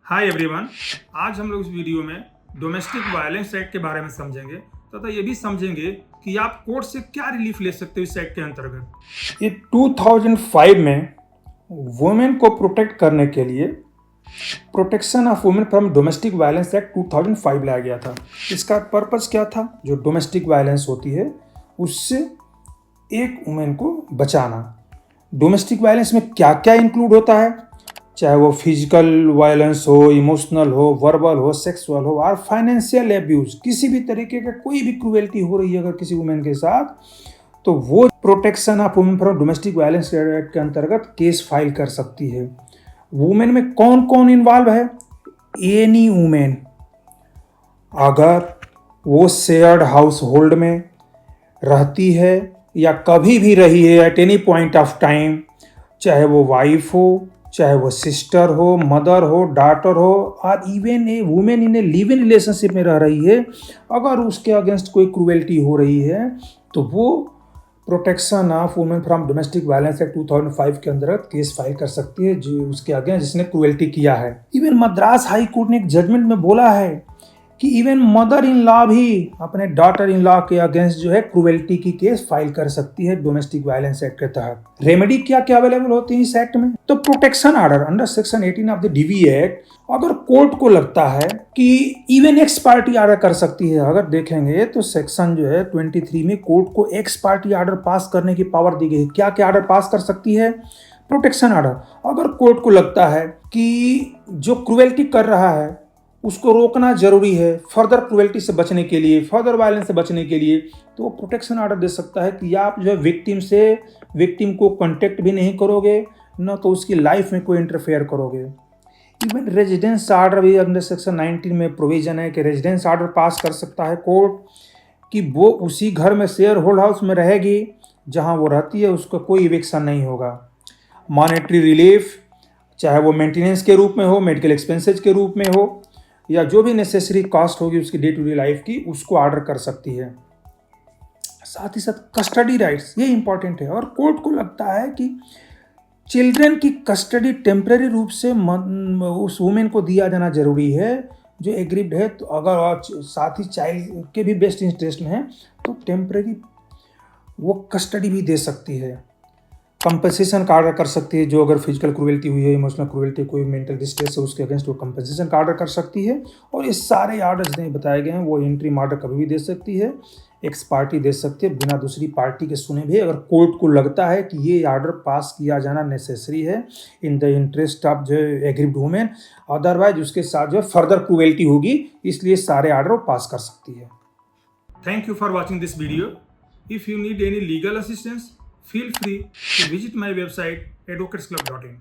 Hi everyone. आज हम लोग इस वीडियो में डोमेस्टिक वायलेंस एक्ट के बारे में समझेंगे तथा ये भी समझेंगे कि आप कोर्ट से क्या रिलीफ ले सकते हो इस एक्ट के अंतर्गत। ये 2005 में वुमेन को प्रोटेक्ट करने के लिए protection of women from domestic violence act 2005 लाया गया था। इसका पर्पस क्या था? जो डोमेस्टिक वायलेंस होती है उससे एक वुमेन को बचाना। डोमेस्टिक वायलेंस में क्या क्या इंक्लूड होता है, चाहे वो फिजिकल वायलेंस हो, इमोशनल हो, वर्बल हो, सेक्सुअल हो और फाइनेंशियल एब्यूज, किसी भी तरीके का कोई भी क्रूएल्टी हो रही है अगर किसी वुमेन के साथ, तो वो protection of women from domestic violence act के अंतर्गत केस फाइल कर सकती है। वुमेन में कौन कौन इन्वॉल्व है? एनी वुमेन, अगर वो शेयर्ड हाउस होल्ड में रहती है या कभी भी रही है at any point of time, चाहे वो वाइफ हो, चाहे वो सिस्टर हो, मदर हो, डॉटर हो, और even a women in A live in relationship में रह रही है, अगर उसके अगेंस्ट कोई क्रूएल्टी हो रही है तो वो protection of women from domestic violence act 2005 के अंतर्गत केस फाइल कर सकती है जो उसके अगेंस्ट जिसने क्रूएल्टी किया है। इवन मद्रास हाई कोर्ट ने एक जजमेंट में बोला है कि इवन मदर इन लॉ भी अपने डॉटर इन लॉ के अगेंस्ट जो है क्रूएल्टी की केस फाइल कर सकती है डोमेस्टिक वायलेंस एक्ट के तहत। रेमेडी क्या क्या अवेलेबल होती है इस एक्ट में? तो protection order under section 18 of the DV act, अगर कोर्ट को लगता है कि इवन एक्स पार्टी ऑर्डर कर सकती है। अगर देखेंगे तो सेक्शन जो है 23 में कोर्ट को एक्स पार्टी ऑर्डर पास करने की पावर दी गई है। क्या क्या ऑर्डर पास कर सकती है? Protection order. अगर कोर्ट को लगता है कि जो क्रूएल्टी कर रहा है उसको रोकना जरूरी है फर्दर क्रूएल्टी से बचने के लिए, फर्दर वायलेंस से बचने के लिए, तो वो प्रोटेक्शन ऑर्डर दे सकता है कि आप जो है विक्टिम को कांटेक्ट भी नहीं करोगे, न तो उसकी लाइफ में कोई इंटरफेयर करोगे। इवन रेजिडेंस ऑर्डर भी अंडर सेक्शन 19 में प्रोविजन है कि रेजिडेंस ऑर्डर पास कर सकता है कोर्ट कि वो उसी घर में शेयर होल्ड हाउस में रहेगी जहां वो रहती है, उसका कोई इविक्शन नहीं होगा। मॉनेटरी रिलीफ, चाहे वो मेंटेनेंस के रूप में हो, मेडिकल एक्सपेंसेज के रूप में हो, या जो भी नेसेसरी कॉस्ट होगी उसकी डे टू डे लाइफ की, उसको ऑर्डर कर सकती है। साथ ही साथ कस्टडी राइट्स, ये इंपॉर्टेंट है। और कोर्ट को लगता है कि चिल्ड्रन की कस्टडी टेम्परेरी रूप से उस वुमेन को दिया जाना जरूरी है जो एग्रीड है। तो अगर साथ ही चाइल्ड के भी बेस्ट इंटरेस्ट में है तो टेम्परेरी वो कस्टडी भी दे सकती है। कंपनसेशन का ऑर्डर कर सकती है, जो अगर फिजिकल क्रूएल्टी हुई है, इमोशनल क्रूएल्टी, कोई मेंटल डिस्ट्रेस है उसके अगेंस्ट वो कंपनसेशन का ऑर्डर कर सकती है। और ये सारे ऑर्डर्स जितने बताए गए हैं वो इंटरिम ऑर्डर कभी भी दे सकती है, एक्स पार्टी दे सकती है बिना दूसरी पार्टी के सुने भी, अगर कोर्ट को लगता है कि ये ऑर्डर पास किया जाना नेसेसरी है इन द इंटरेस्ट ऑफ जो एग्रीड वुमेन, अदरवाइज उसके साथ जो फर्दर क्रूएल्टी होगी, इसलिए सारे ऑर्डर वो पास कर सकती है। Thank you for watching this video. If you need any legal assistance, feel free to visit my website advocatesclub.in.